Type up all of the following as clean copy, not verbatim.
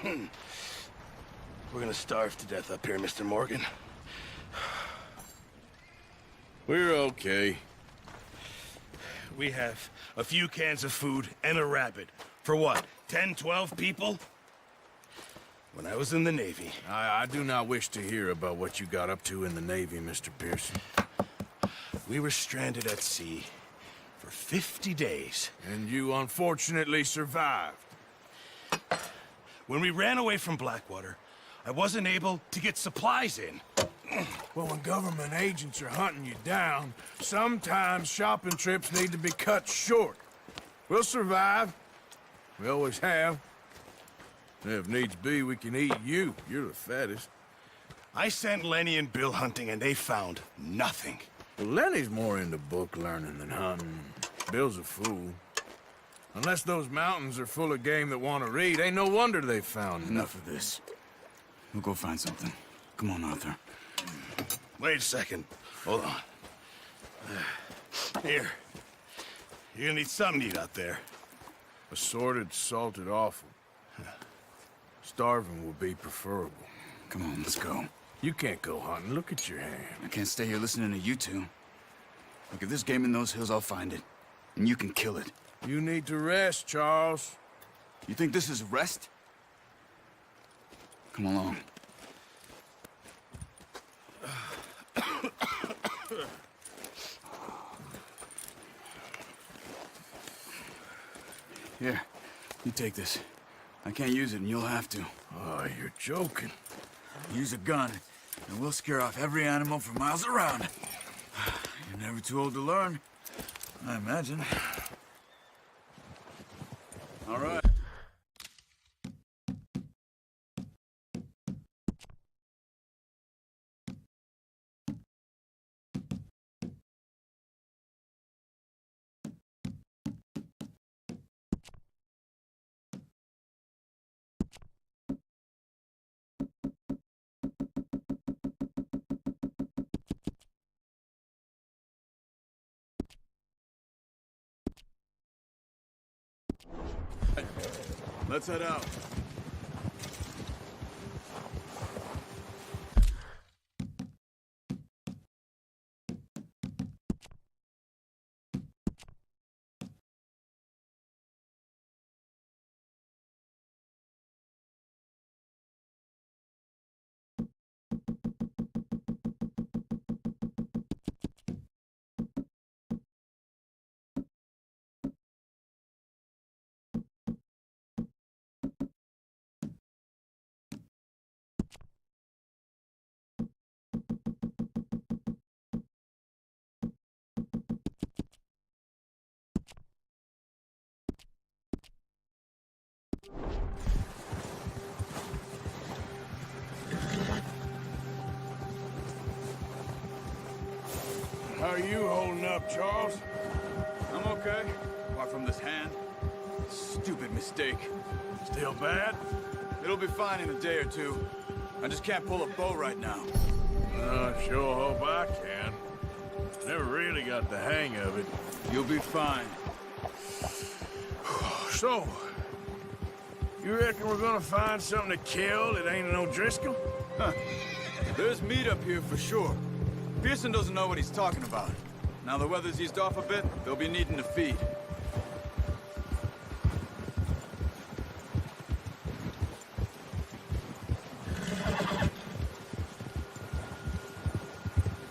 We're gonna starve to death up here, Mr. Morgan. We're okay. We have a few cans of food and a rabbit. For what, 10, 12 people? When I was in the Navy... I do not wish to hear about what you got up to in the Navy, Mr. Pearson. We were stranded at sea for 50 days. And you unfortunately survived. When we ran away from Blackwater, I wasn't able to get supplies in. Well, when government agents are hunting you down, sometimes shopping trips need to be cut short. We'll survive. We always have. If needs be, we can eat you. You're the fattest. I sent Lenny and Bill hunting, and they found nothing. Well, Lenny's more into book learning than hunting. Bill's a fool. Unless those mountains are full of game that want to read, ain't no wonder they found Enough of this. We'll go find something. Come on, Arthur. Wait a second. Hold on. Here. You're gonna need something to eat out there. Assorted, salted offal. Starving will be preferable. Come on, let's go. You can't go hunting. Look at your hand. I can't stay here listening to you two. Look, if there's game in those hills, I'll find it. And you can kill it. You need to rest, Charles. You think this is rest? Come along. Here, you take this. I can't use it, and you'll have to. Oh, you're joking. Use a gun, and we'll scare off every animal for miles around. You're never too old to learn, I imagine. All right. Let's head out. How are you holding up, Charles? I'm okay, apart from this hand. Stupid mistake. Still bad? It'll be fine in a day or two. I just can't pull a bow right now. I sure hope I can. Never really got the hang of it. You'll be fine. So, you reckon we're gonna find something to kill that ain't no Driscoll? Huh. There's meat up here for sure. Pearson doesn't know what he's talking about. Now the weather's eased off a bit, they'll be needing to feed.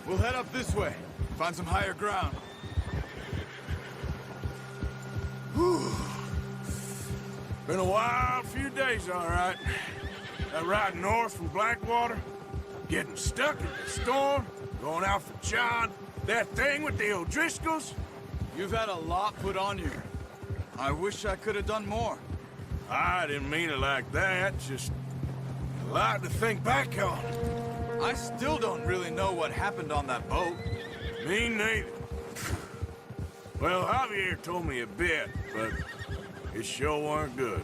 We'll head up this way, find some higher ground. Whew. Been a wild few days, all right. That ride north from Blackwater, getting stuck in the storm, going out for JHON, that thing with the O'Driscolls. You've had a lot put on you. I wish I could have done more. I didn't mean it like that, just a lot to think back on. I still don't really know what happened on that boat. Me neither. Well, Javier told me a bit, but it sure weren't good.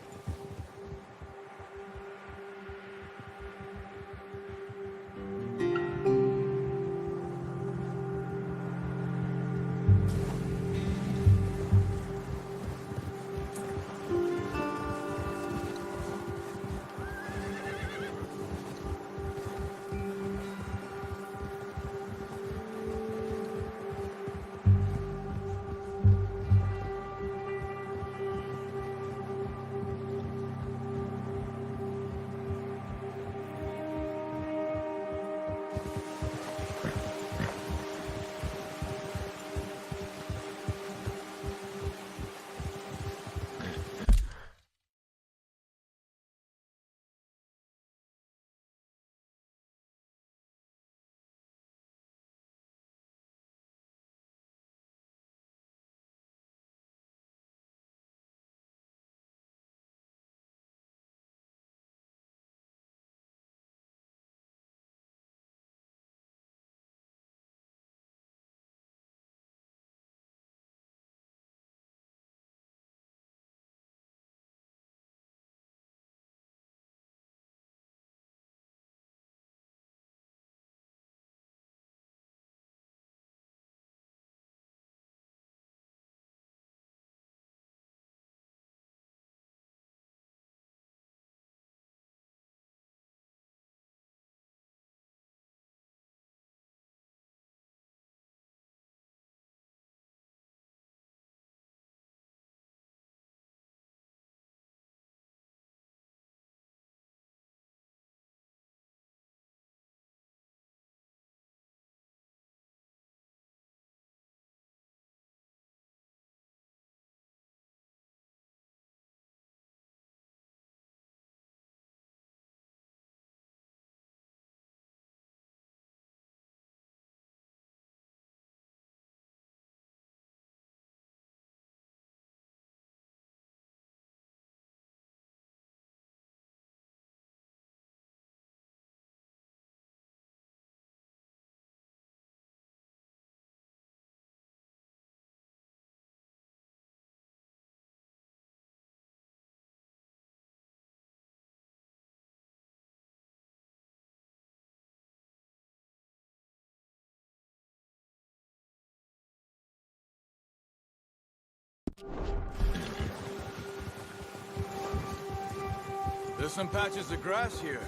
There's some patches of grass here.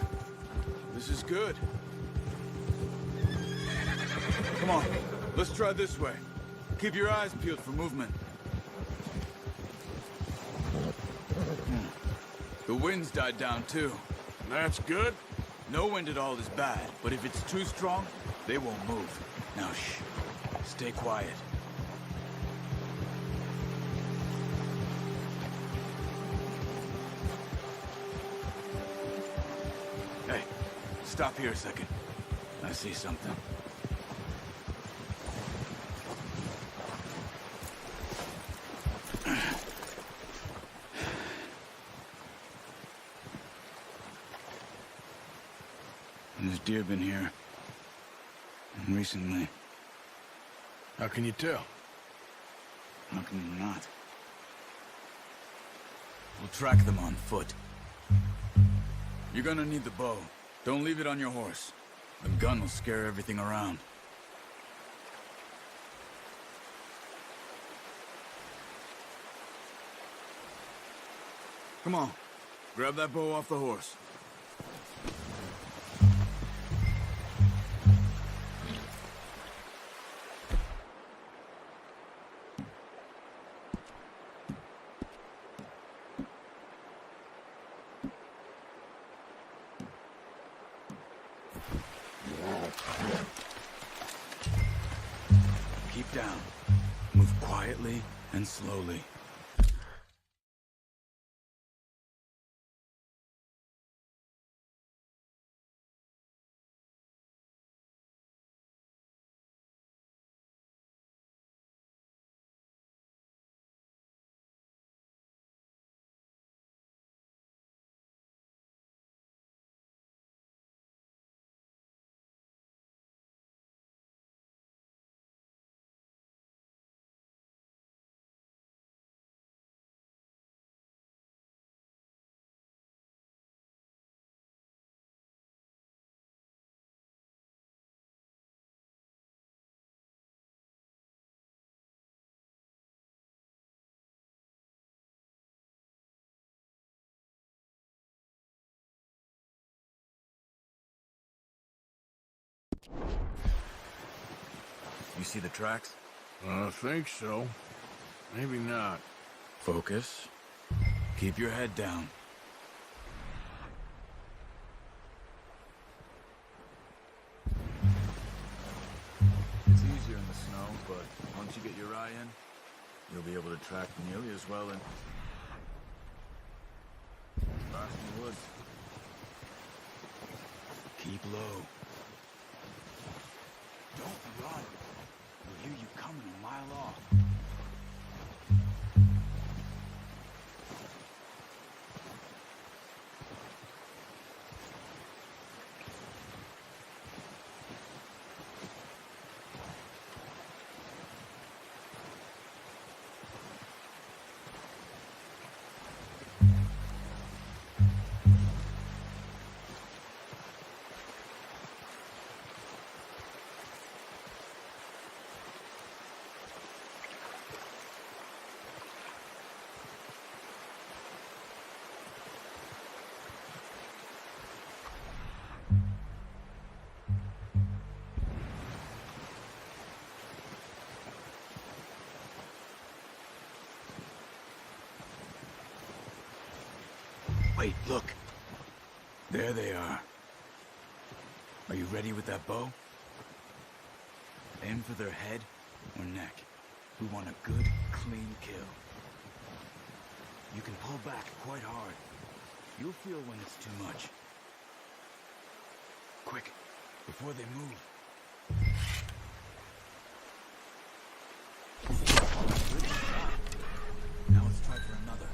This is good. Come on, let's try this way. Keep your eyes peeled for movement. The wind's died down too. That's good. No wind at all is bad, but if it's too strong, they won't move. Now shh, stay quiet. Hey, stop here a second. I see something. There's deer been here. Recently. How can you tell? How can you not? We'll track them on foot. You're gonna need the bow. Don't leave it on your horse. The gun will scare everything around. Come on. Grab that bow off the horse. Keep down. Move quietly and slowly. You see the tracks? I think so. Maybe not. Focus. Keep your head down. It's easier in the snow, but once you get your eye in, you'll be able to track nearly as well in grass and woods. Keep low. Don't run. We'll hear you coming a mile off. Wait, look. There they are. Are you ready with that bow? Aim for their head or neck. We want a good, clean kill. You can pull back quite hard. You'll feel when it's too much. Quick, before they move. Now let's try for another.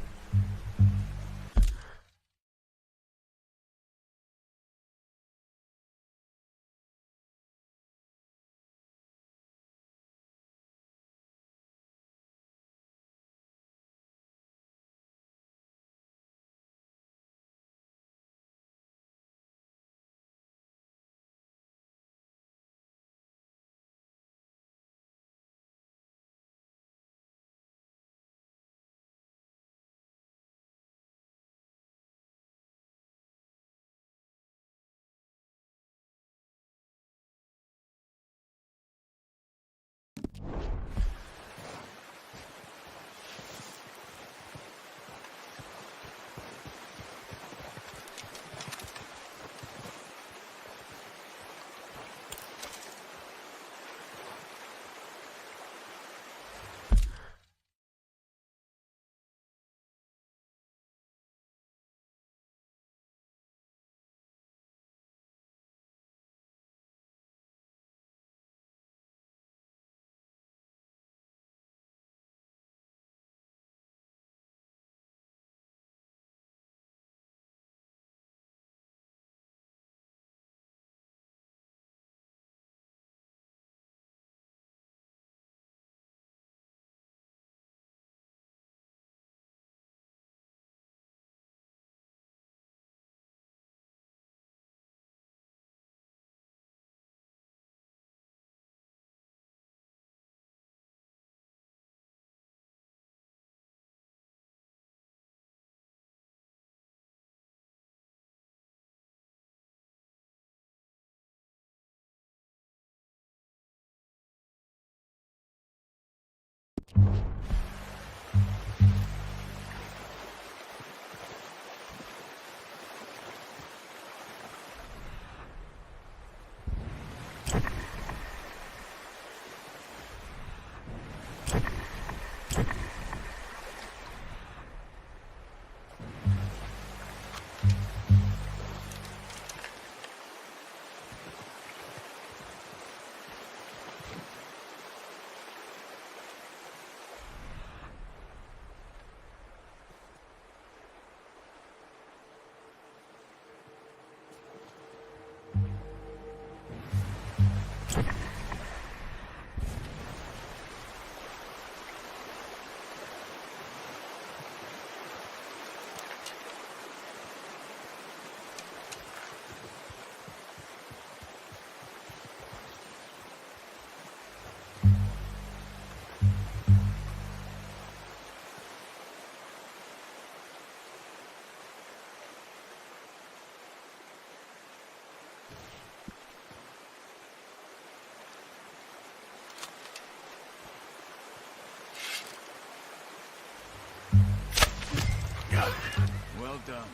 Well done.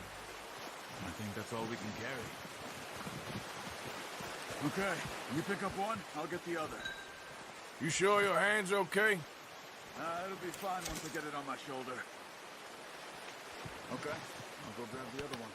I think that's all we can carry. Okay, you pick up one, I'll get the other. You sure your hand's okay? It'll be fine once I get it on my shoulder. Okay, I'll go grab the other one.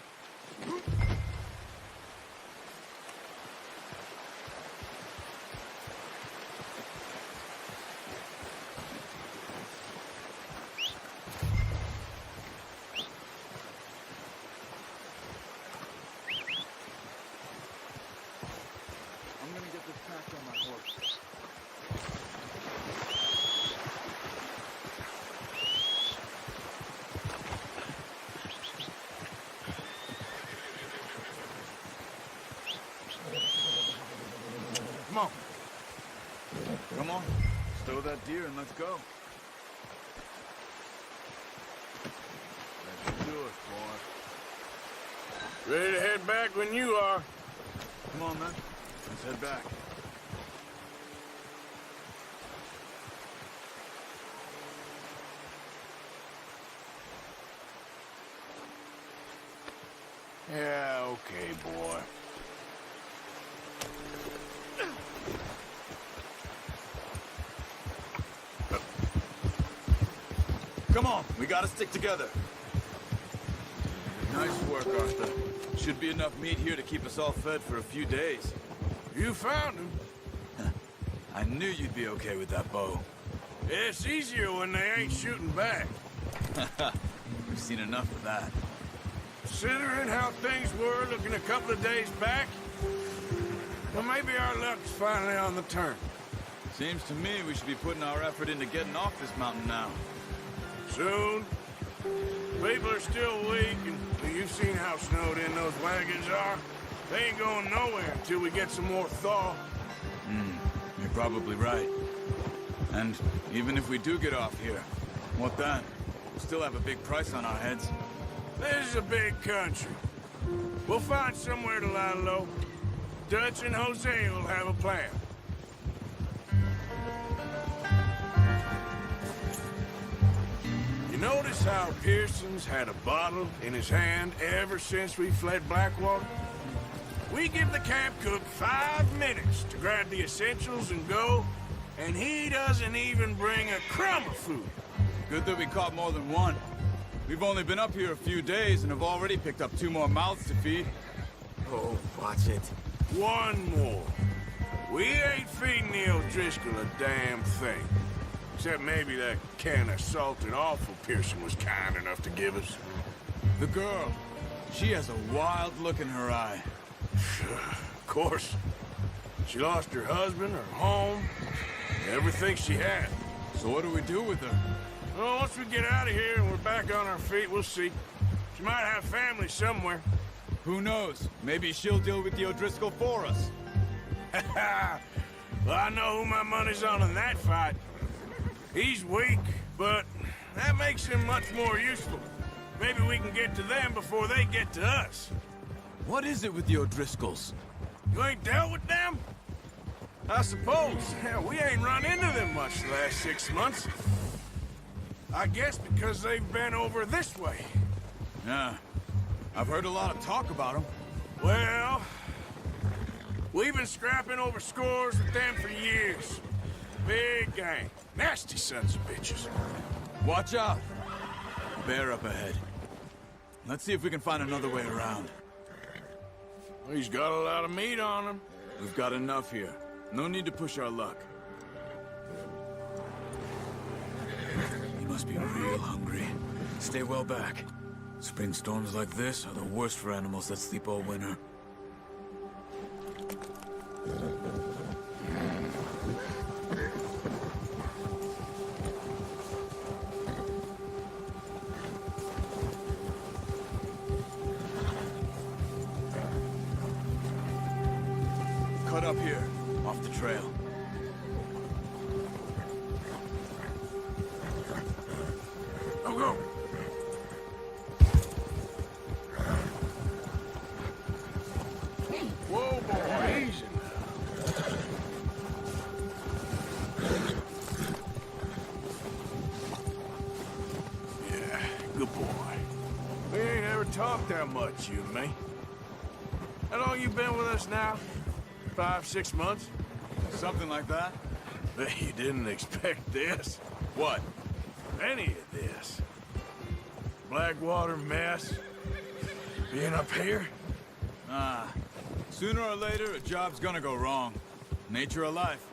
I'm gonna get this packed on my horse. Come on. Come on, stow that deer and let's go. Let's do it, boy. Ready to head back when you are. Come on, man. Let's head back. Yeah, okay, boy. Come on, we gotta stick together. Nice work, Arthur. Should be enough meat here to keep us all fed for a few days. You found him. I knew you'd be okay with that bow. It's easier when they ain't shooting back. We've seen enough of that. Considering how things were looking a couple of days back, well, maybe our luck's finally on the turn. Seems to me we should be putting our effort into getting off this mountain now. Soon. People are still weak, and you've seen how snowed in those wagons are. They ain't going nowhere until we get some more thaw. You're probably right. And even if we do get off here, what then? We'll still have a big price on our heads. This is a big country. We'll find somewhere to lie low. Dutch and Jose will have a plan. You notice how Pearson's had a bottle in his hand ever since we fled Blackwater? We give the camp cook 5 minutes to grab the essentials and go, and he doesn't even bring a crumb of food. Good that we caught more than one. We've only been up here a few days and have already picked up 2 more mouths to feed. Oh, watch it. One more. We ain't feeding the O'Driscoll a damn thing. Except maybe that can of salted offal Pearson was kind enough to give us. The girl, she has a wild look in her eye. Of course. She lost her husband, her home, everything she had. So what do we do with her? Well, once we get out of here and we're back on our feet, we'll see. She might have family somewhere. Who knows? Maybe she'll deal with the O'Driscoll for us. Well, I know who my money's on in that fight. He's weak, but that makes him much more useful. Maybe we can get to them before they get to us. What is it with the O'Driscolls? You ain't dealt with them? I suppose. Hell, we ain't run into them much the last 6 months. I guess because they've been over this way. Yeah. I've heard a lot of talk about them. Well, we've been scrapping over scores with them for years. Big gang. Nasty sons of bitches. Watch out. Bear up ahead. Let's see if we can find another way around. He's got a lot of meat on him. We've got enough here. No need to push our luck. You must be real hungry. Stay well back. Spring storms like this are the worst for animals that sleep all winter. Cut up here, off the trail. Go. Whoa, boy, easy now. Yeah, good boy. We ain't ever talked that much, you and me. How long you been with us now? 5, 6 months? Something like that? Bet you didn't expect this. What? Any of this. Blackwater mess. Being up here? Sooner or later, a job's gonna go wrong. Nature of life.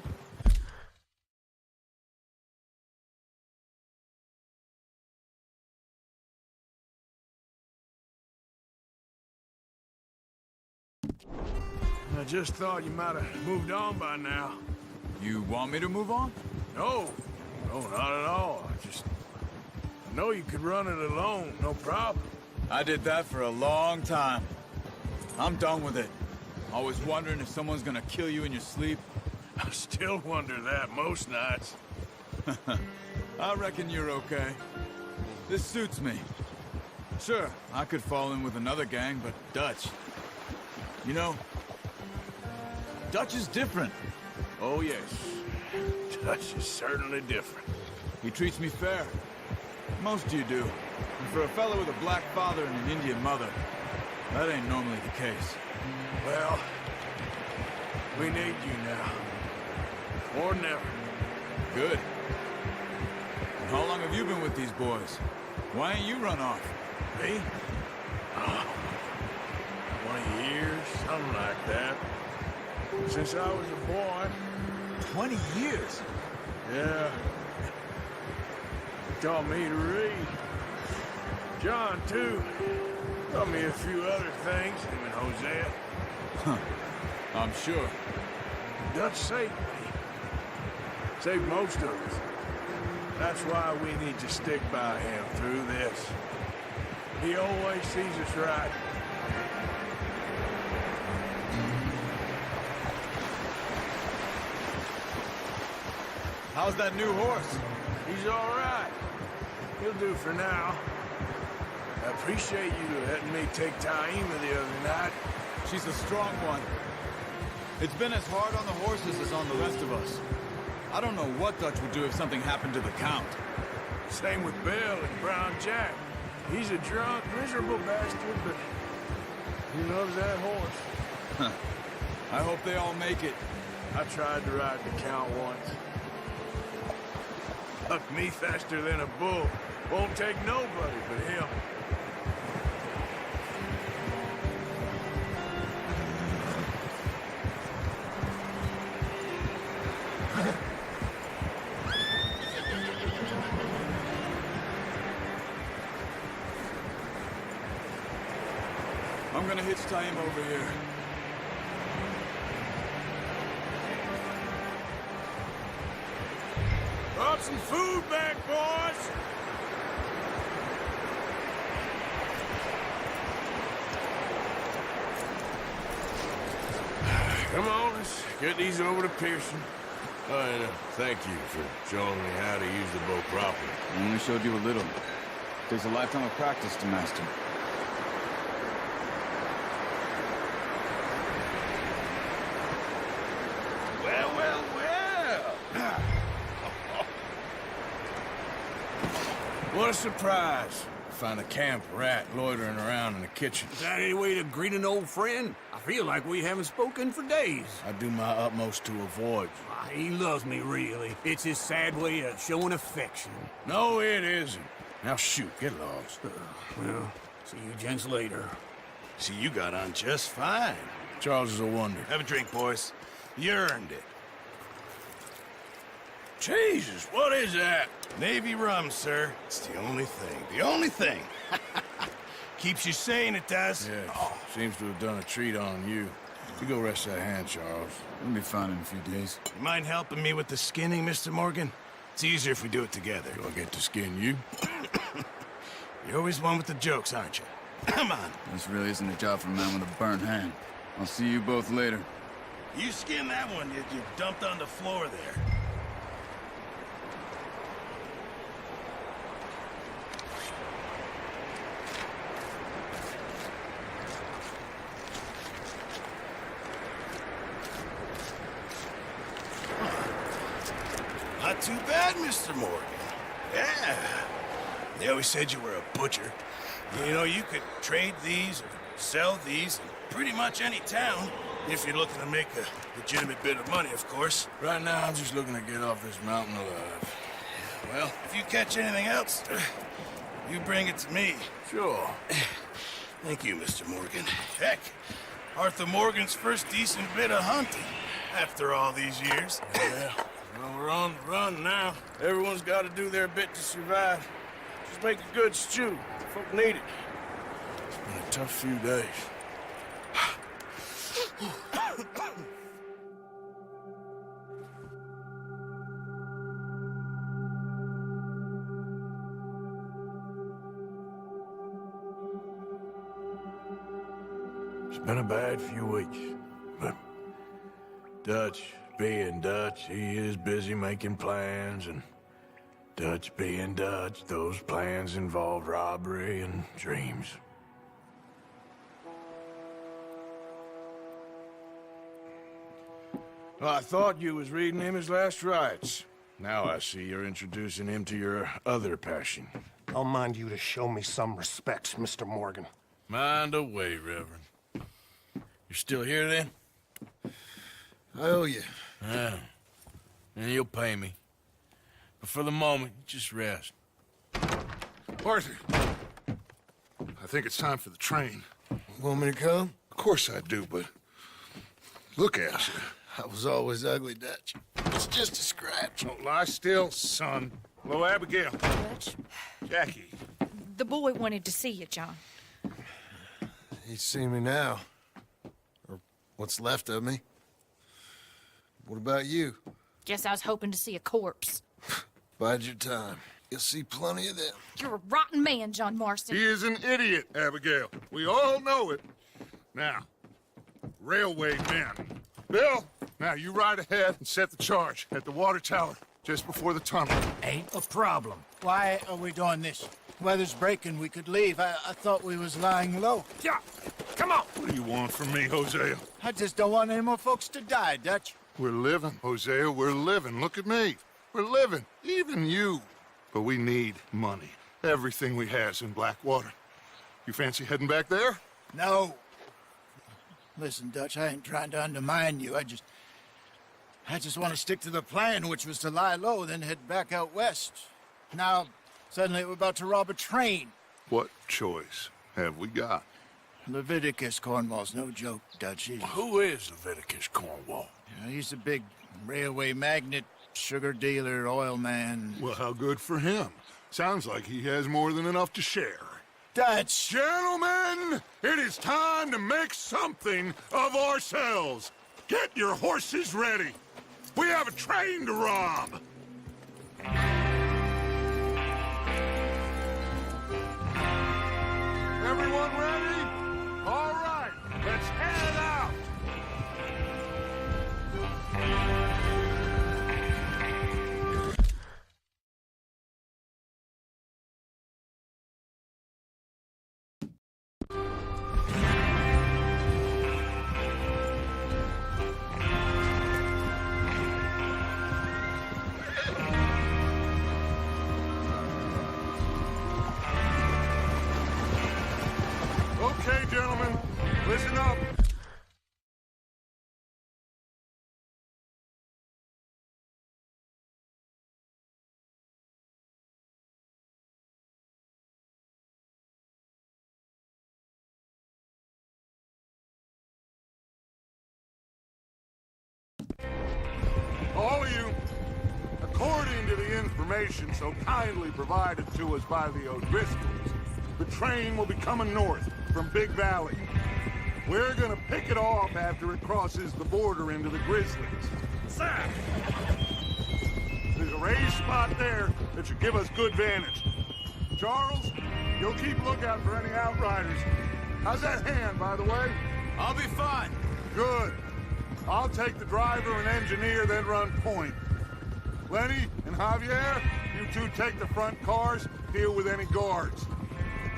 I just thought you might have moved on by now. You want me to move on? No, not at all. I know you could run it alone, no problem. I did that for a long time. I'm done with it. Always wondering if someone's gonna kill you in your sleep. I still wonder that most nights. I reckon you're okay. This suits me. Sure, I could fall in with another gang, but Dutch... You know, Dutch is different. Oh, yes. Dutch is certainly different. He treats me fair. Most of you do. And for a fellow with a black father and an Indian mother, that ain't normally the case. Well, we need you now. More than ever. Good. And how long have you been with these boys? Why ain't you run off? Me? 20 years, something like that. Since I was a boy. 20 years? Yeah. Taught me to read. John, too. Taught me a few other things, him and Hosea. Huh. I'm sure. Dutch saved me. Saved most of us. That's why we need to stick by him through this. He always sees us right. How's that new horse? He's all right. He'll do for now. I appreciate you letting me take Taima the other night. She's a strong one. It's been as hard on the horses as on the rest of us. I don't know what Dutch would do if something happened to the Count. Same with Bill and Brown Jack. He's a drunk, miserable bastard, but he loves that horse. I hope they all make it. I tried to ride the Count once. Bucked me faster than a bull. Won't take nobody but him. I'm gonna hitch Taima over here. Brought some food back, boys! Come on, let's get these over to Pearson. Oh, and thank you for showing me how to use the bow properly. I only showed you a little. Takes a lifetime of practice to master. Well, well, well! What a surprise. Find a camp rat loitering around in the kitchen. Is that any way to greet an old friend? I feel like we haven't spoken for days. I do my utmost to avoid you. He loves me, really. It's his sad way of showing affection. No, it isn't. Now shoot, get lost. Well, see you gents later. See, you got on just fine. Charles is a wonder. Have a drink, boys. You earned it. Jesus, what is that? Navy rum, sir. It's the only thing. The only thing. Keeps you sane, it does. Yeah, seems to have done a treat on you. You go rest that hand, Charles. We'll be fine in a few days. You mind helping me with the skinning, Mr. Morgan? It's easier if we do it together. Do I get to skin you? You're always one with the jokes, aren't you? Come on. This really isn't a job for a man with a burnt hand. I'll see you both later. You skin that one you dumped on the floor there. Not too bad, Mr. Morgan. Yeah. They always said you were a butcher. You know, you could trade these or sell these in pretty much any town, if you're looking to make a legitimate bit of money, of course. Right now, I'm just looking to get off this mountain alive. Well, if you catch anything else, you bring it to me. Sure. Thank you, Mr. Morgan. Heck, Arthur Morgan's first decent bit of hunting after all these years. Yeah. Well, we're on the run now. Everyone's got to do their bit to survive. Just make a good stew. Folk need it. It's been a tough few days. It's been a bad few weeks, but Dutch being Dutch, he is busy making plans, and Dutch being Dutch, those plans involved robbery and dreams. Well, I thought you was reading him his last rites. Now I see you're introducing him to your other passion. I'll mind you to show me some respect, Mr. Morgan. Mind away, Reverend. You're still here, then? I owe you. Yeah. And you'll pay me. But for the moment, just rest. Arthur, I think it's time for the train. Want me to come? Of course I do, but look at you. I was always ugly, Dutch. It's just a scratch. Don't lie still, son. Hello, Abigail. Dutch, Jackie. the boy wanted to see you, John. He's seen me now. Or what's left of me. What about you? Guess I was hoping to see a corpse. Bide your time. You'll see plenty of them. You're a rotten man, John Marston. He is an idiot, Abigail. We all know it. Now, railway men. Bill, now you ride ahead and set the charge at the water tower just before the tunnel. Ain't a problem. Why are we doing this? Weather's breaking. We could leave. I thought we was lying low. Yeah, come on. What do you want from me, Hosea? I just don't want any more folks to die, Dutch. We're living, Hosea. We're living. Look at me. We're living. Even you. But we need money. Everything we has in Blackwater. You fancy heading back there? No. Listen, Dutch, I ain't trying to undermine you. I just want to stick to the plan, which was to lie low, then head back out west. Now, suddenly we're about to rob a train. What choice have we got? Leviticus Cornwall's no joke, Dutch. Who is Leviticus Cornwall? He's a big railway magnate, sugar dealer, oil man. Well, how good for him. Sounds like he has more than enough to share. Dutch! Gentlemen, it is time to make something of ourselves. Get your horses ready. We have a train to rob. Everyone ready? All right, let's head out. According to the information so kindly provided to us by the O'Driscolls, the train will be coming north from Big Valley. We're gonna pick it off after it crosses the border into the Grizzlies. Sir! There's a raised spot there that should give us good vantage. Charles, you'll keep lookout for any outriders. How's that hand, by the way? I'll be fine. Good. I'll take the driver and engineer, then run point. Lenny and Javier, you two take the front cars, deal with any guards.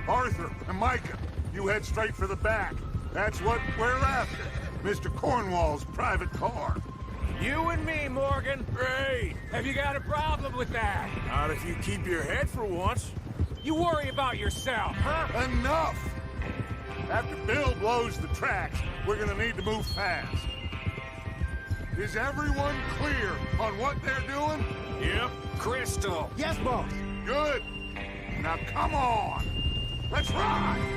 Arthur and Micah, you head straight for the back. That's what we're after. Mr. Cornwall's private car. You and me, Morgan. Great. Have you got a problem with that? Not if you keep your head for once. You worry about yourself, huh? Enough! After Bill blows the tracks, we're gonna need to move fast. Is everyone clear on what they're doing? Yep. Crystal. Yes, boss. Good. Now come on. Let's ride.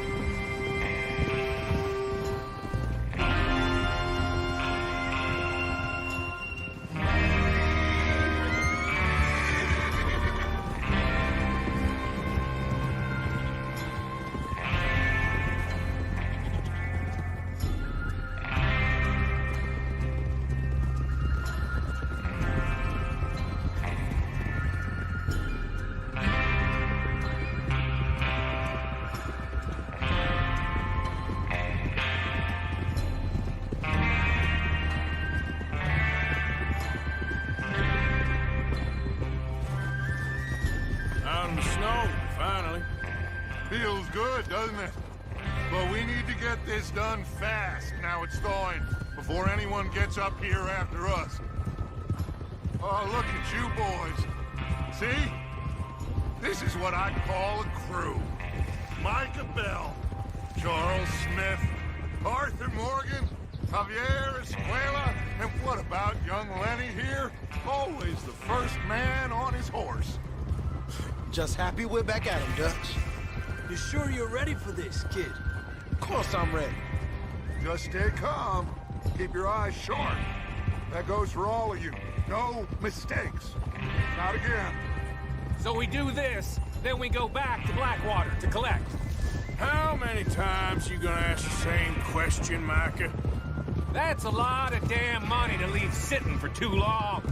Out in the snow, finally. Feels good, doesn't it? But we need to get this done fast, now it's thawing, before anyone gets up here after us. Oh, look at you boys. See? This is what I call a crew. Micah Bell, Charles Smith, Arthur Morgan, Javier Escuela, and what about young Lenny here? Always the first man on his horse. Just happy we're back at him, Dutch. You sure you're ready for this, kid? Of course I'm ready. Just stay calm. Keep your eyes sharp. That goes for all of you. No mistakes. Not again. So we do this, then we go back to Blackwater to collect. How many times you gonna ask the same question, Micah? That's a lot of damn money to leave sitting for too long.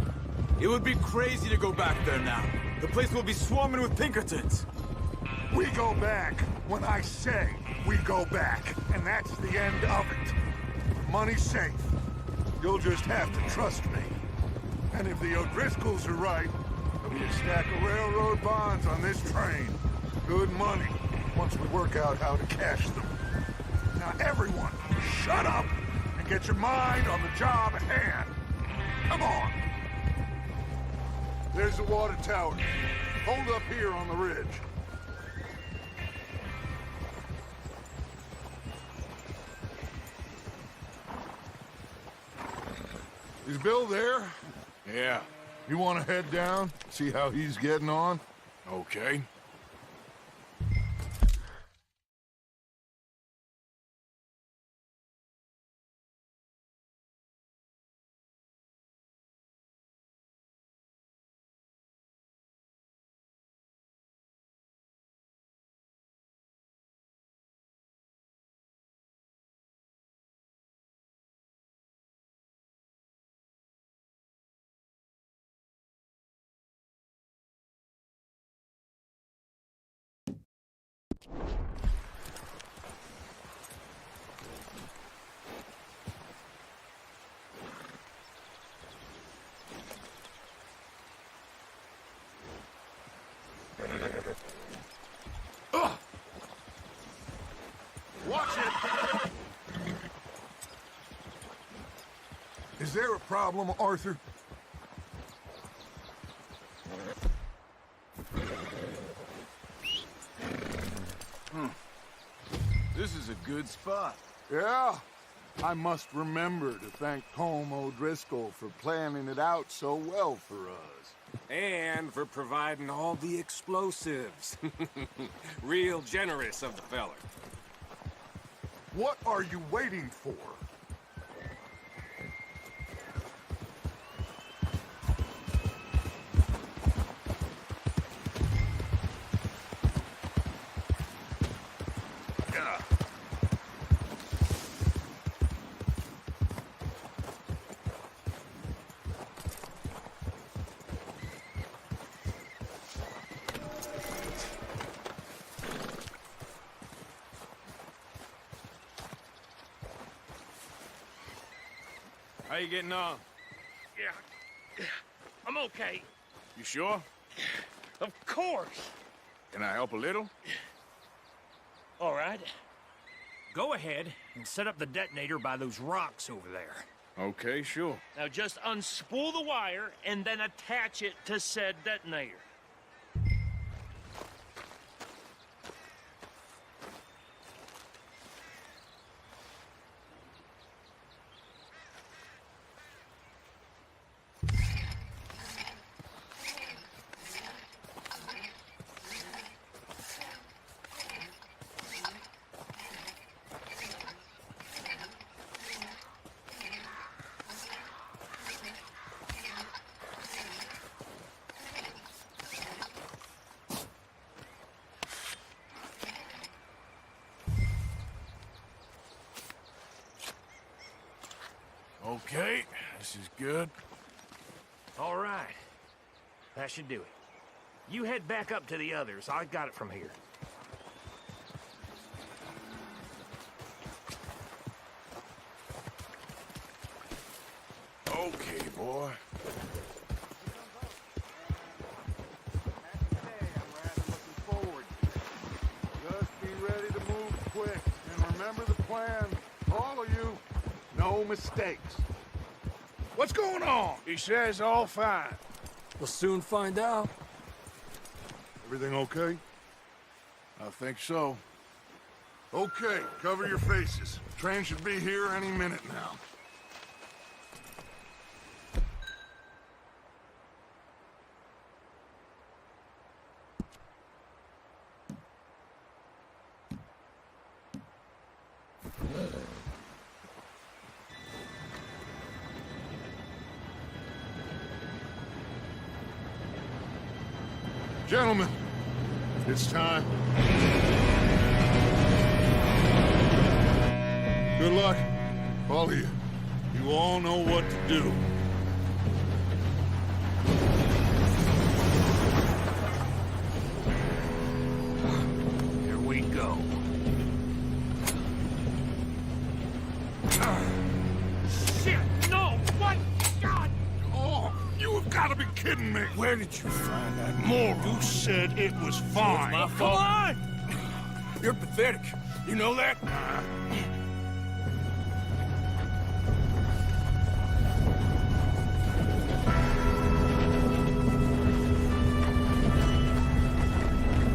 It would be crazy to go back there now. The place will be swarming with Pinkertons. We go back when I say we go back, and that's the end of it. Money's safe. You'll just have to trust me. And if the O'Driscolls are right, there'll be a stack of railroad bonds on this train. Good money, once we work out how to cash them. Now everyone, shut up and get your mind on the job at hand. Come on. There's the water tower. Hold up here on the ridge. Is Bill there? Yeah. You want to head down, see how he's getting on? Okay. Watch it! Is there a problem, Arthur? This is a good spot. Yeah. I must remember to thank Tom O'Driscoll for planning it out so well for us. And for providing all the explosives. Real generous of the feller. What are you waiting for? How you getting on? Yeah. I'm okay. You sure? Of course. Can I help a little? All right. Go ahead and set up the detonator by those rocks over there. Okay, sure. Now just unspool the wire and then attach it to said detonator. Okay, this is good. All right. That should do it. You head back up to the others. I got it from here. Okay, boy. Just be ready to move quick. And remember the plan. All of you, no mistakes. What's going on? He says all fine. We'll soon find out. Everything okay? I think so. Okay, cover your faces. Train should be here any minute now. Gentlemen, it's time. Good luck, all of you. You all know what to do. Here we go. Shit! No! What? God! Oh, you have got to be kidding me. Where did you find that moron? You said it was fine. My fault. Come on! You're pathetic. You know that?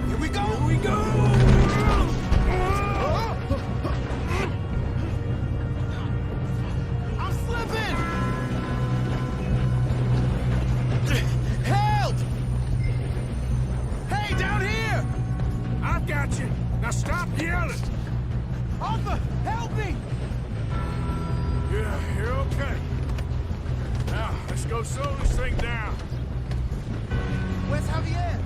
Here we go! Here we go! I'm slipping! Help! Hey, down here! I've got you. Now stop yelling. Arthur, help me! Yeah, you're okay. Now, let's go slow this thing down. Where's Javier?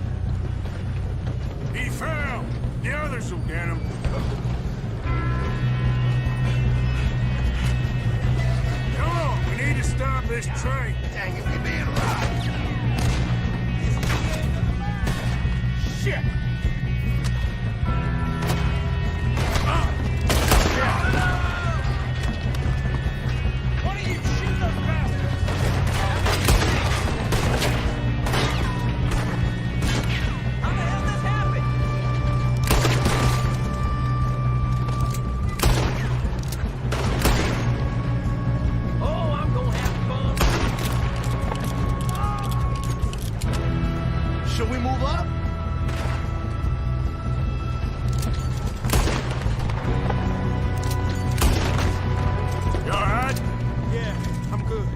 He fell. The others will get him. Come on, we need to stop this train. Dang it, we being robbed. Shit! Why don't you shoot those bastards? How the hell this happened? Oh, I'm gonna have fun. Should we move up? You alright? Yeah, I'm good.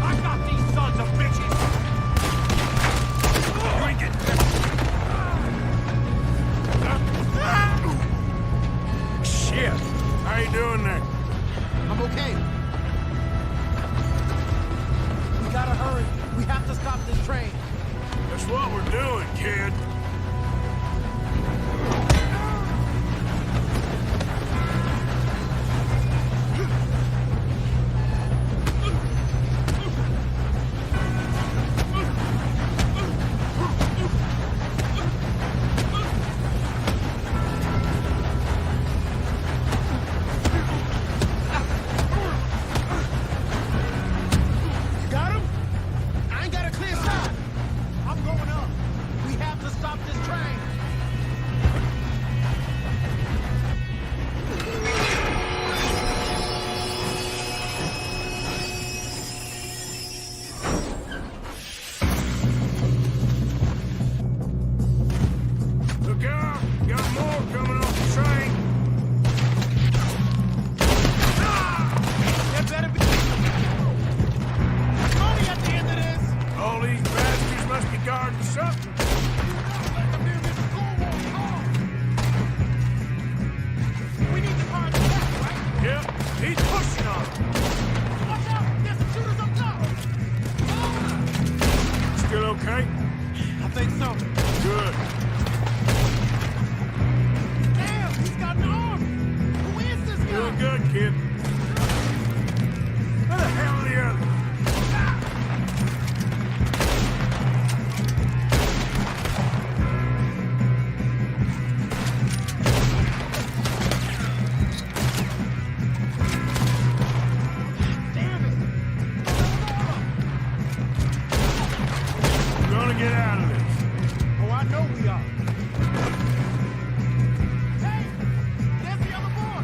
I got these sons of bitches! You ain't getting Shit! How you doing there? I'm okay. We gotta hurry. We have to stop this train. That's what we're doing, kid. kid. Where the hell are the others? We're gonna get out of this. Oh, I know we are. Hey, there's the other boy.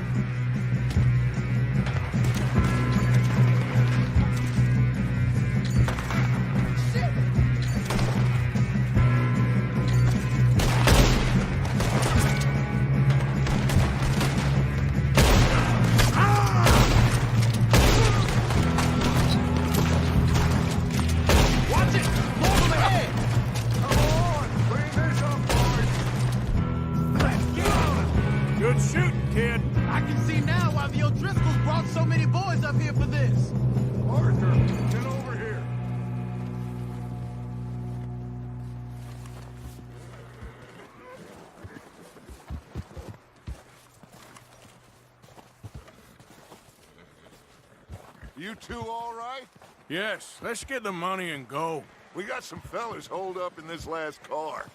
Shit! Watch it! Move them ahead! Come on, clean this up, boys. Good shooting, kid. I can see now why the O'Driscolls brought so many boys up here for this. Arthur, get over here. You two all right? Yes, let's get the money and go. We got some fellas holed up in this last car.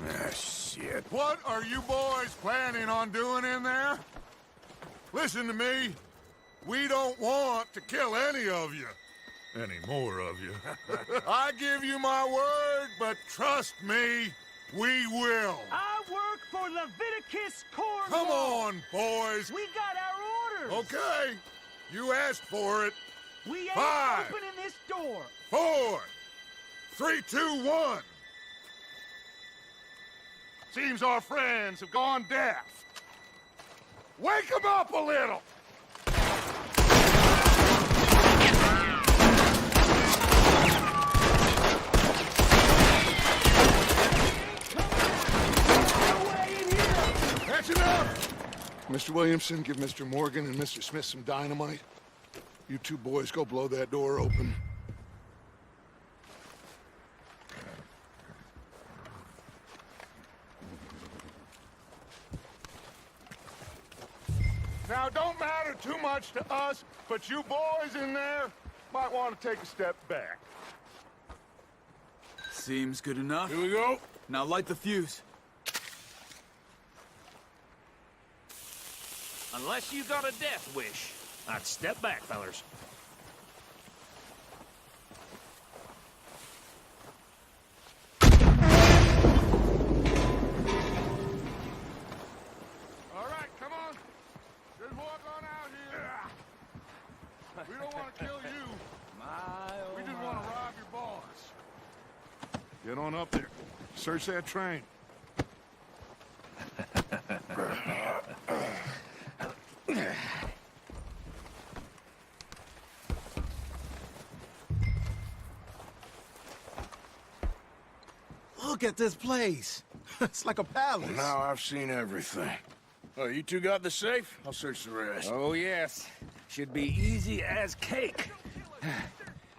Ah, shit. What are you boys planning on doing in there? Listen to me. We don't want to kill any of you. Any more of you. I give you my word, but trust me, we will. I work for Leviticus Cornwall. Come on, boys. We got our orders. Okay. You asked for it. We ain't 5, opening this door. 4, 3, 2, 1. Seems our friends have gone deaf. Wake them up a little. That's enough. Mr. Williamson, give Mr. Morgan and Mr. Smith some dynamite. You two boys go blow that door open. Now, it don't matter too much to us, but you boys in there might want to take a step back. Seems good enough. Here we go. Now light the fuse. Unless you got a death wish, I'd step back, fellers. All right, come on. Just walk on out here. We don't want to kill you. We just want to rob your boss. Get on up there. Search that train. Look at this place. It's like a palace. Now I've seen everything. Oh, you two got the safe? I'll search the rest. Oh, yes. Should be easy as cake.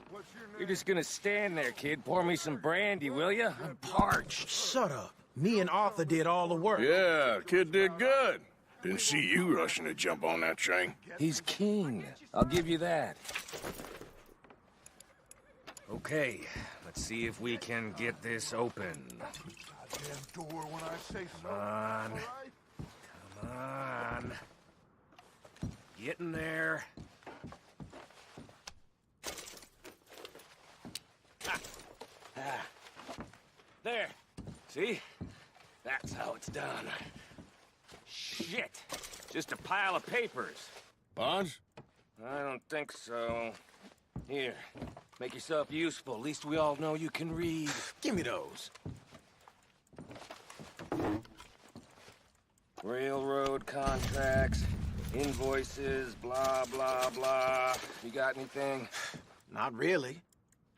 What's your name? You're just gonna stand there, kid. Pour me some brandy, will you? I'm parched. Shut up. Me and Arthur did all the work. Yeah, kid did good. Didn't see you rushing to jump on that train. He's king. I'll give you that. Okay, let's see if we can get this open. Goddamn door when I say so. Come on. All right? Come on. Get in there. There. See? That's how it's done. Shit. Just a pile of papers. Bonds? I don't think so. Here. Make yourself useful. At least we all know you can read. Give me those. Railroad contracts, invoices, blah, blah, blah. You got anything? Not really.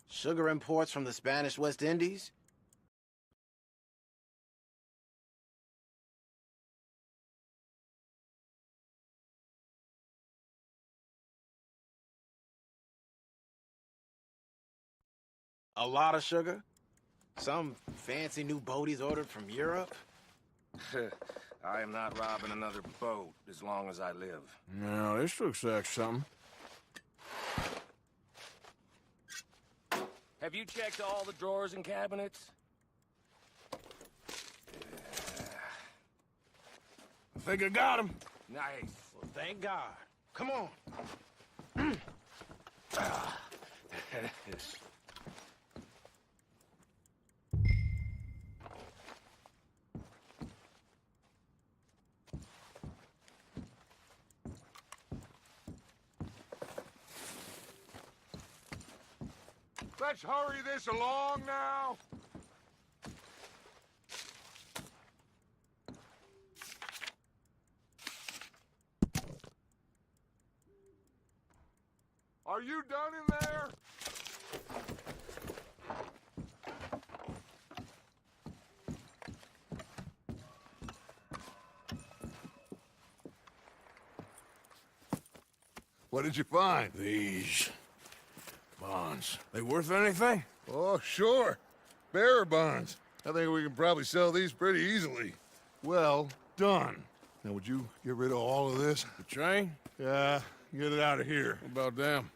Sugar imports from the Spanish West Indies? A lot of sugar? Some fancy new boat he's ordered from Europe? I am not robbing another boat as long as I live. Now, this looks like something. Have you checked all the drawers and cabinets? I think I got him. Nice. Well, thank God. Come on. Let's hurry this along now. Are you done in there? What did you find? These bonds. They worth anything? Oh, sure. Bearer bonds. I think we can probably sell these pretty easily. Well done. Now, would you get rid of all of this? The train? Yeah, get it out of here. What about them?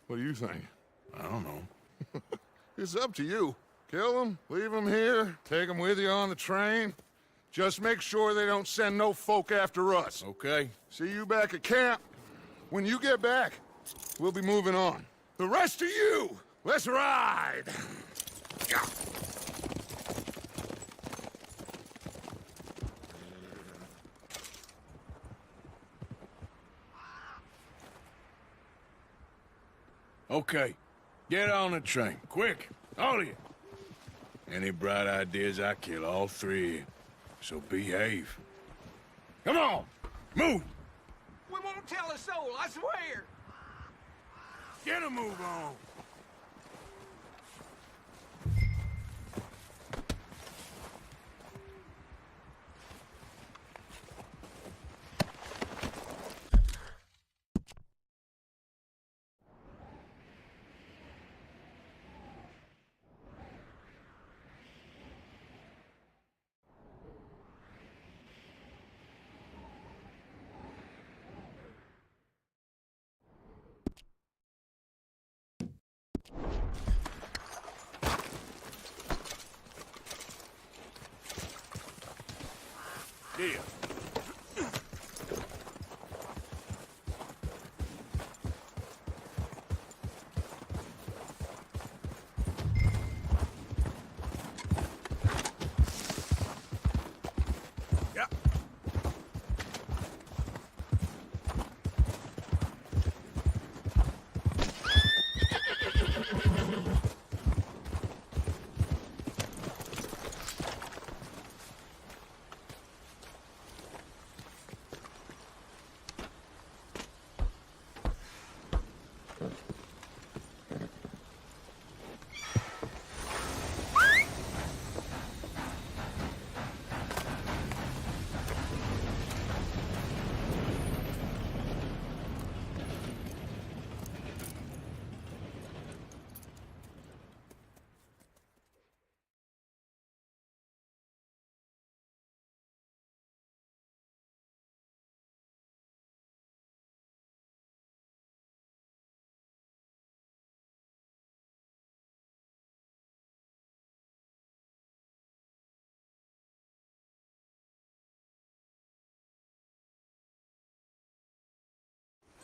What do you think? I don't know. It's up to you. Kill them, leave them here, take them with you on the train. Just make sure they don't send no folk after us. Okay. See you back at camp. When you get back, we'll be moving on. The rest of you, let's ride! Okay. Get on the train. Quick. All of you. Any bright ideas, I kill all three of you. So behave. Come on! Move! We won't tell a soul, I swear. Get a move on! Deal. Yeah.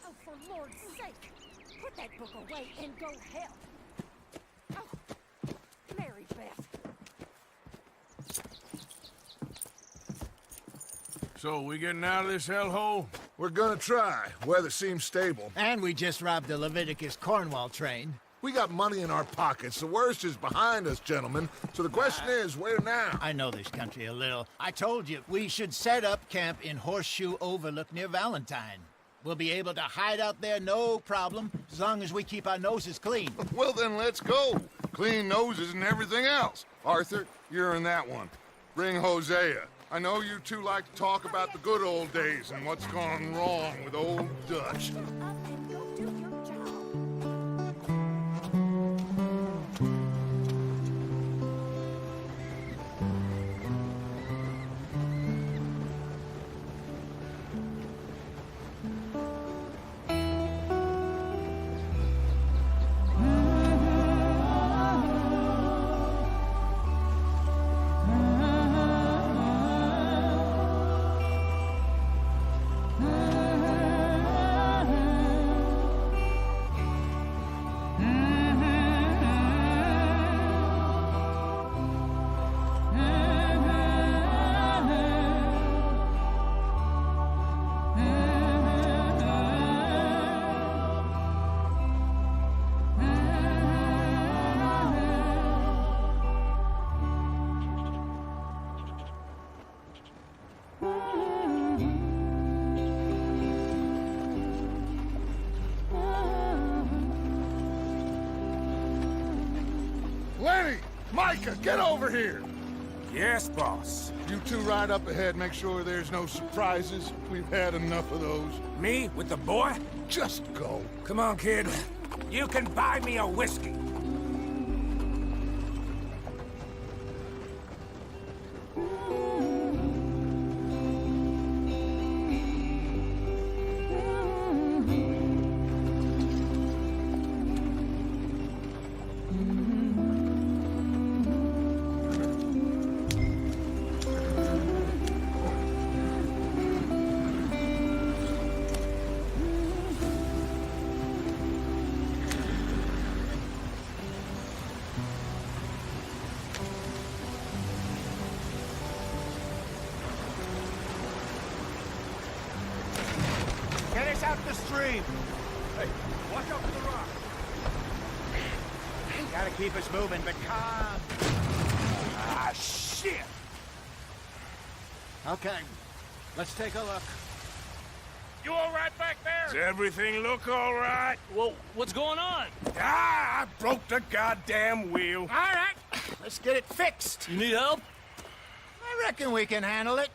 Oh, for Lord's sake! Put that book away and go help! Oh, Mary Beth. So, we getting out of this hellhole? We're gonna try. Weather seems stable. And we just robbed the Leviticus Cornwall train. We got money in our pockets. The worst is behind us, gentlemen. So the question is, where now? I know this country a little. I told you, we should set up camp in Horseshoe Overlook near Valentine. We'll be able to hide out there no problem, as long as we keep our noses clean. Well, then let's go. Clean noses and everything else. Arthur, you're in that one. Bring Hosea. I know you two like to talk about the good old days and what's gone wrong with old Dutch. Up and go do your job. Micah, get over here! Yes, boss. You two ride up ahead, make sure there's no surprises. We've had enough of those. Me with the boy? Just go. Come on, kid. You can buy me a whiskey. Get us out the stream. Hey, watch out for the rock. Gotta keep us moving, but calm. Ah, shit! Okay, let's take a look. You all right back there? Does everything look all right? Well, what's going on? Ah, I broke the goddamn wheel. All right, let's get it fixed. You need help? I reckon we can handle it.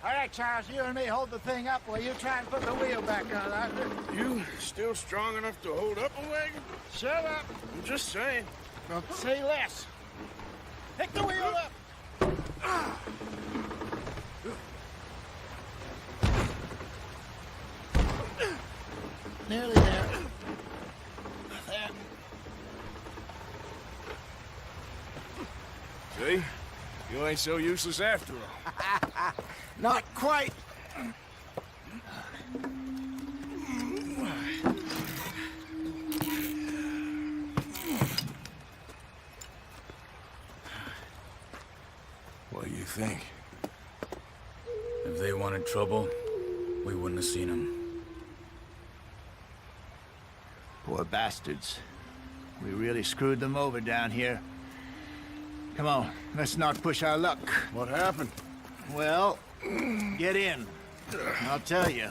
All right, Charles, you and me hold the thing up while you try and put the wheel back on, Arthur. You still strong enough to hold up a wagon? Shut up. I'm just saying. Well, say less. Pick the wheel up. Nearly there. There. See? You ain't so useless after all. Not quite. What do you think? If they wanted trouble, we wouldn't have seen them. Poor bastards. We really screwed them over down here. Come on, let's not push our luck. What happened? Well, get in. I'll tell you.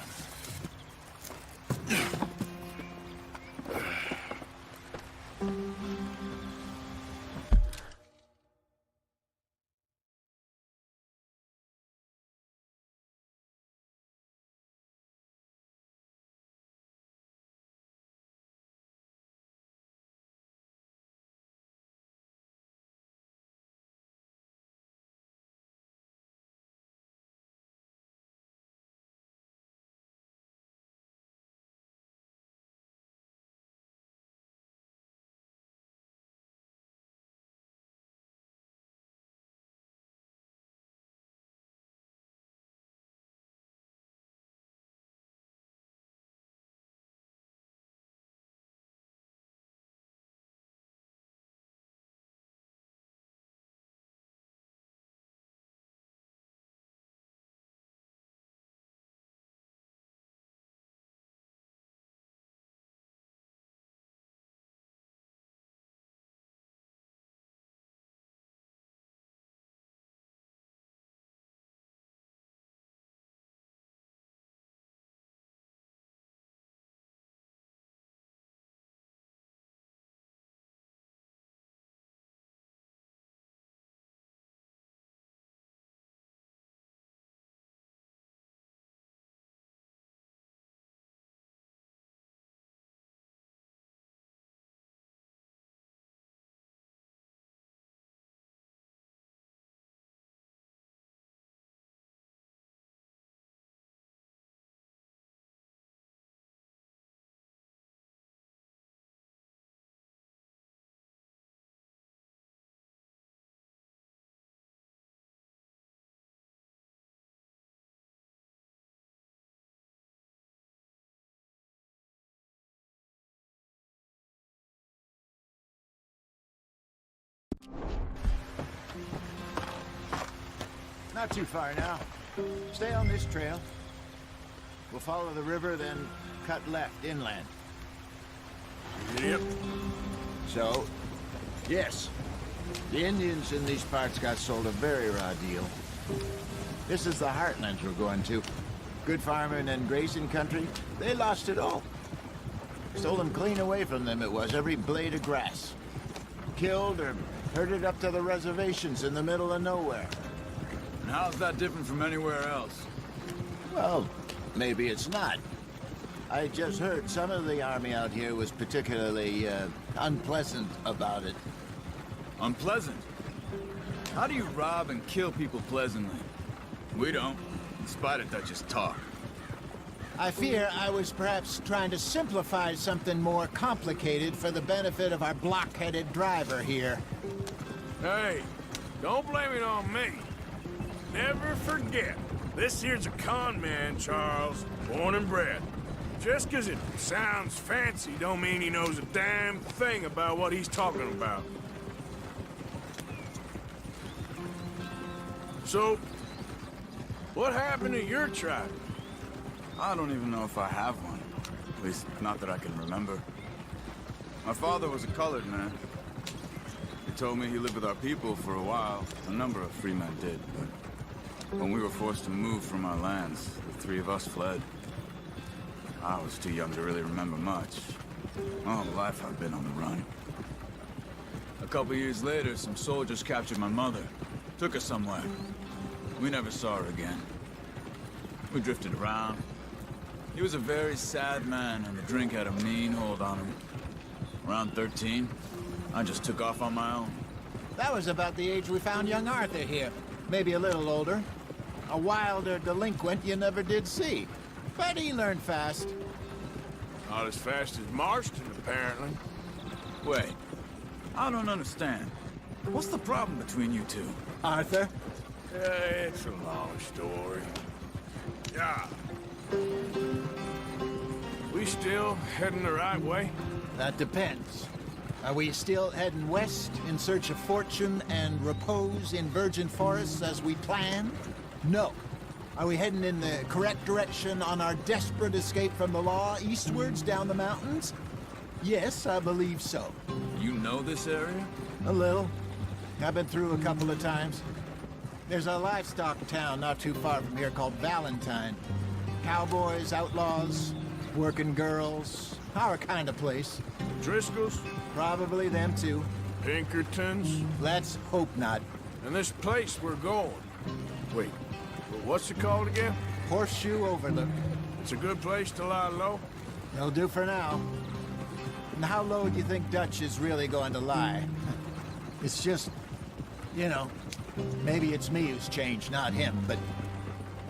Not too far now. Stay on this trail. We'll follow the river, then cut left inland. Yep. So, yes, the Indians in these parts got sold a very raw deal. This is the heartlands we're going to. Good farming and grazing country, they lost it all. Stole them clean away from them, it was, every blade of grass. killed or herded up to the reservations in the middle of nowhere. And how's that different from anywhere else? Well, maybe it's not. I just heard some of the army out here was particularly unpleasant about it. Unpleasant? How do you rob and kill people pleasantly? We don't, in spite of Dutch's talk. I fear I was perhaps trying to simplify something more complicated for the benefit of our block-headed driver here. Hey, don't blame it on me. Never forget, this here's a con man, Charles, born and bred. Just 'cause it sounds fancy don't mean he knows a damn thing about what he's talking about. So, what happened to your tribe? I don't even know if I have one. At least, not that I can remember. My father was a colored man. He told me he lived with our people for a while. A number of free men did, but when we were forced to move from our lands, the three of us fled. I was too young to really remember much. All my life I've been on the run. A couple years later, some soldiers captured my mother. Took her somewhere. We never saw her again. We drifted around. He was a very sad man, and the drink had a mean hold on him. Around 13, I just took off on my own. That was about the age we found young Arthur here. Maybe a little older. A wilder delinquent you never did see. But he learned fast. Not as fast as Marston, apparently. Wait, I don't understand. What's the problem between you two? Arthur? It's a long story. Yeah. We still heading the right way? That depends. Are we still heading west in search of fortune and repose in virgin forests as we planned? No. Are we heading in the correct direction on our desperate escape from the law eastwards down the mountains? Yes, I believe so. You know this area? A little. I've been through a couple of times. There's a livestock town not too far from here called Valentine. Cowboys, outlaws, working girls, our kind of place. Driscoll's? Probably them too. Pinkertons? Let's hope not. And this place we're going. Wait, what's it called again? Horseshoe Overlook. It's a good place to lie low? It'll do for now. And how low do you think Dutch is really going to lie? It's just, you know, maybe it's me who's changed, not him, but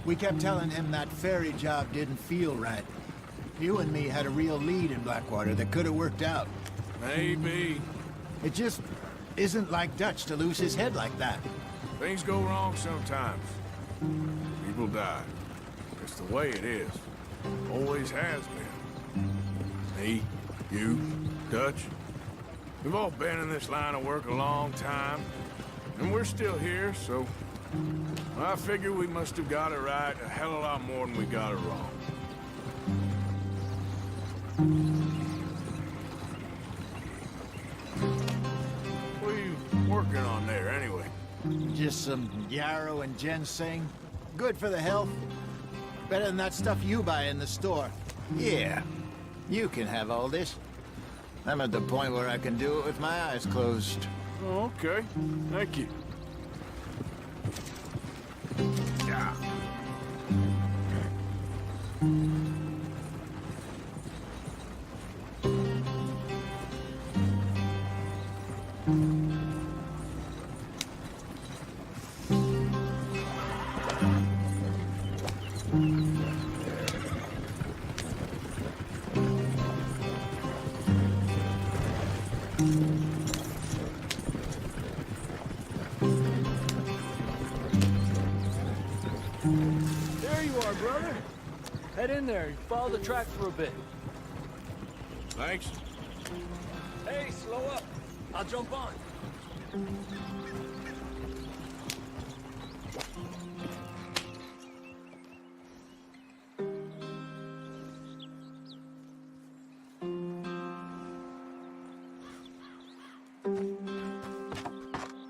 we kept telling him that ferry job didn't feel right. You and me had a real lead in Blackwater that could have worked out. Maybe. It just isn't like Dutch to lose his head like that. Things go wrong sometimes. People die. It's the way it is. Always has been. Me, you, Dutch. We've all been in this line of work a long time. And we're still here, so I figure we must have got it right a hell of a lot more than we got it wrong. What are you working on there, anyway? Just some yarrow and ginseng. Good for the health. Better than that stuff you buy in the store. Yeah, you can have all this. I'm at the point where I can do it with my eyes closed. Oh, okay. Thank you. Yeah. There you are, brother. Head in there. Follow the track for a bit. Thanks. Hey, slow up. I'll jump on.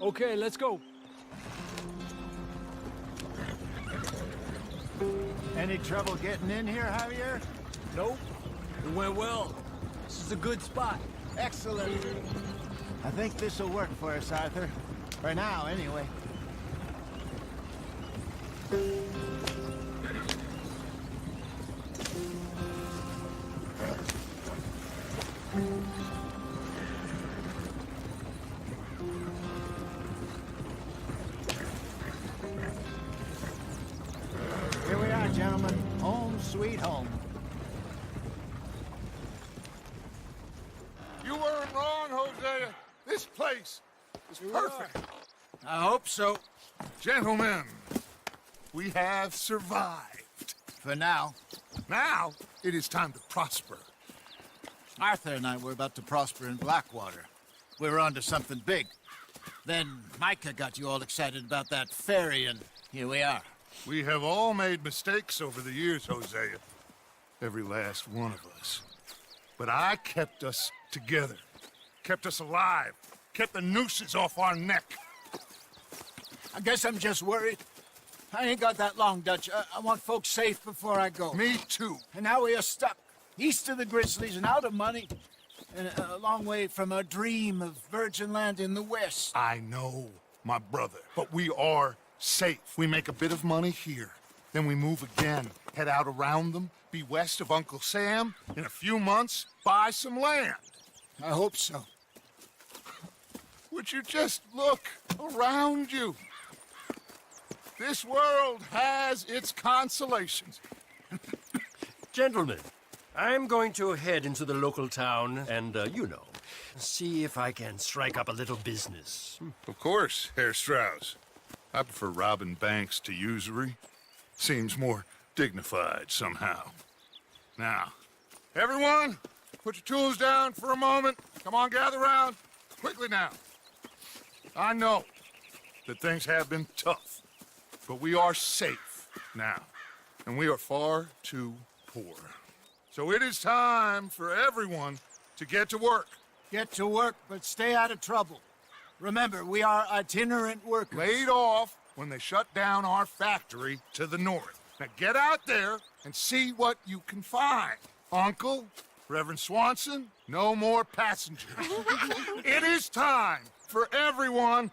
Okay, let's go. Any trouble getting in here, Javier? Nope. It went well. This is a good spot. Excellent. I think this'll work for us, Arthur. For now, anyway. Here we are, gentlemen. Home sweet home. You weren't wrong, Hosea. This place is perfect. I hope so. Gentlemen, we have survived. For now. Now, it is time to prosper. Arthur and I were about to prosper in Blackwater. We were onto something big. Then Micah got you all excited about that ferry, and here we are. We have all made mistakes over the years, Hosea. Every last one of us. But I kept us together. Kept us alive. Kept the nooses off our neck. I guess I'm just worried. I ain't got that long, Dutch. I want folks safe before I go. Me too. And now we are stuck, east of the Grizzlies and out of money, and a long way from a dream of virgin land in the west. I know, my brother, but we are safe. We make a bit of money here, then we move again, head out around them, be west of Uncle Sam, in a few months, buy some land. I hope so. Would you just look around you? This world has its consolations. Gentlemen, I'm going to head into the local town and, see if I can strike up a little business. Of course, Herr Strauss. I prefer robbing banks to usury. Seems more dignified somehow. Now, everyone, put your tools down for a moment. Come on, gather round. Quickly now. I know that things have been tough, but we are safe now, and we are far too poor. So it is time for everyone to get to work. Get to work, but stay out of trouble. Remember, we are itinerant workers. Laid off when they shut down our factory to the north. Now get out there and see what you can find. Uncle, Reverend Swanson, no more passengers. It is time for everyone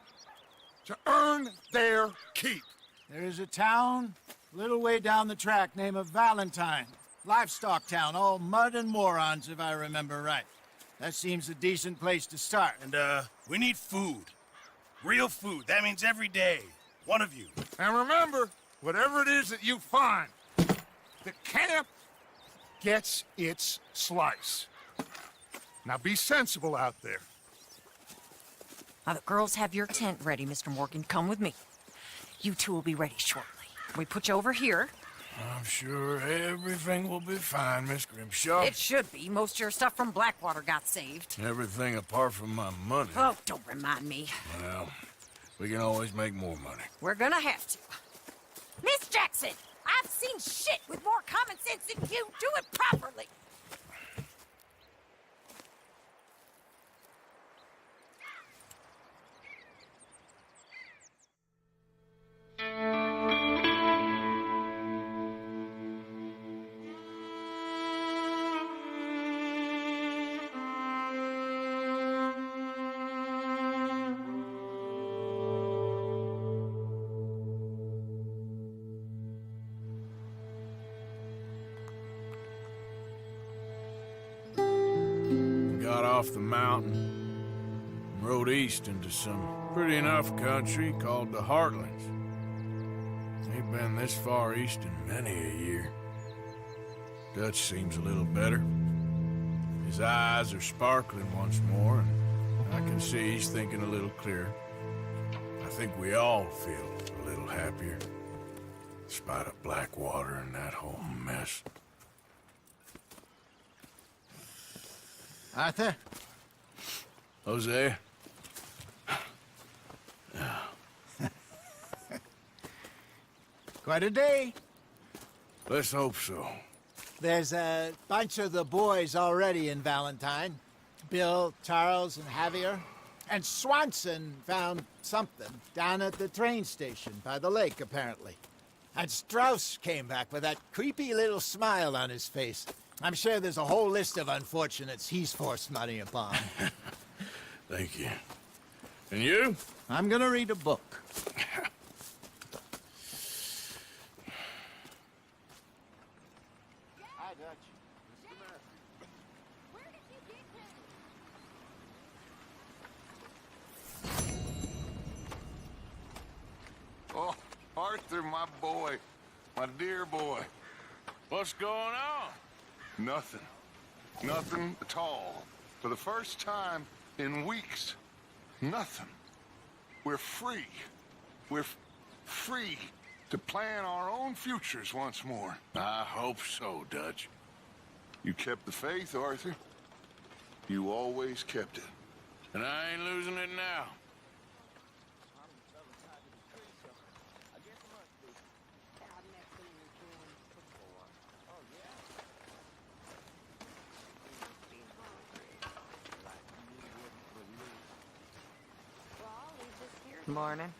to earn their keep. There is a town a little way down the track named Valentine. Livestock town, all mud and morons, if I remember right. That seems a decent place to start. And, we need food. Real food. That means every day. One of you. And remember, whatever it is that you find, the camp gets its slice. Now be sensible out there. Now, the girls have your tent ready, Mr. Morgan. Come with me. You two will be ready shortly. We put you over here. I'm sure everything will be fine, Miss Grimshaw. It should be. Most of your stuff from Blackwater got saved. Everything apart from my money. Oh, don't remind me. Well, we can always make more money. We're gonna have to. Miss Jackson, I've seen shit with more common sense than you. Do it properly. Got off the mountain, rode east into some pretty enough country called the Heartlands. Ain't been this far east in many a year. Dutch seems a little better. His eyes are sparkling once more, and I can see he's thinking a little clearer. I think we all feel a little happier, in spite of Blackwater and that whole mess. Arthur? Jose? Quite a day. Let's hope so. There's a bunch of the boys already in Valentine. Bill, Charles, and Javier. And Swanson found something down at the train station by the lake, apparently. And Strauss came back with that creepy little smile on his face. I'm sure there's a whole list of unfortunates he's forced money upon. Thank you. And you? I'm gonna read a book. Hi, Dutch. Oh, Arthur, my boy. My dear boy. What's going on? Nothing. Nothing at all. For the first time in weeks. Nothing. We're free. We're free to plan our own futures once more. I hope so, Dutch. You kept the faith, Arthur. You always kept it. And I ain't losing it now. Morning.